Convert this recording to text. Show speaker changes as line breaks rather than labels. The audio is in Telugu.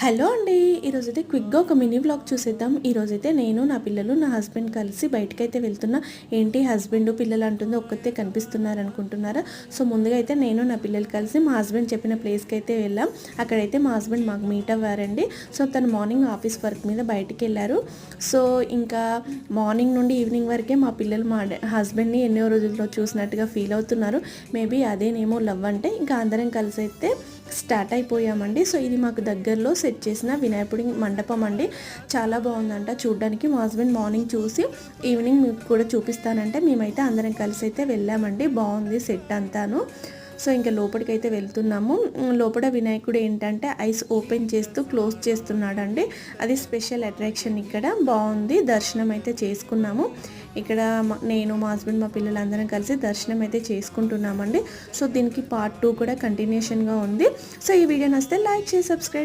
హలో అండి. ఈరోజైతే క్విక్గా ఒక మినీ వ్లాగ్ చూసేద్దాం. ఈరోజైతే నేను నా పిల్లలు నా హస్బెండ్ కలిసి బయటకైతే వెళ్తున్నా. ఏంటి హస్బెండ్ పిల్లలు అంటుంది ఒక్కతే కనిపిస్తున్నారు అనుకుంటున్నారా? సో ముందుగా అయితే నేను నా పిల్లలు కలిసి మా హస్బెండ్ చెప్పిన ప్లేస్కి అయితే వెళ్ళాం. అక్కడైతే మా హస్బెండ్ మాకు మీట్ అవ్వారండి. సో తను మార్నింగ్ ఆఫీస్ వర్క్ మీద బయటికి వెళ్ళారు. సో ఇంకా మార్నింగ్ నుండి ఈవినింగ్ వరకే మా పిల్లలు మా హస్బెండ్ని ఎన్నో రోజుల్లో చూసినట్టుగా ఫీల్ అవుతున్నారు. మేబీ అదేనేమో లవ్ అంటే. ఇంకా అందరం కలిసి అయితే స్టార్ట్ అయిపోయామండి. సో ఇది మాకు దగ్గరలో సెట్ చేసిన వినాయకుడి మండపం అండి. చాలా బాగుందంట చూడడానికి. మా హస్బెండ్ మార్నింగ్ చూసి ఈవినింగ్ మీకు కూడా చూపిస్తానంటే మేమైతే అందరం కలిసి అయితే వెళ్ళామండి. బాగుంది సెట్ అంతాను. సో ఇంకా లోపలికైతే వెళ్తున్నాము. లోపల వినాయకుడు ఏంటంటే ఐస్ ఓపెన్ చేస్తూ క్లోజ్ చేస్తున్నాడండి. అది స్పెషల్ అట్రాక్షన్. ఇక్కడ బాగుంది. దర్శనం అయితే చేసుకున్నాము. ఇక్కడ నేను మా హస్బెండ్ మా పిల్లలందరం కలిసి దర్శనం అయితే చేసుకుంటున్నామండి. సో దీనికి పార్ట్ 2 కూడా కంటిన్యూషన్గా ఉంది. సో ఈ వీడియో నచ్చితే లైక్ చేసి సబ్స్క్రైబ్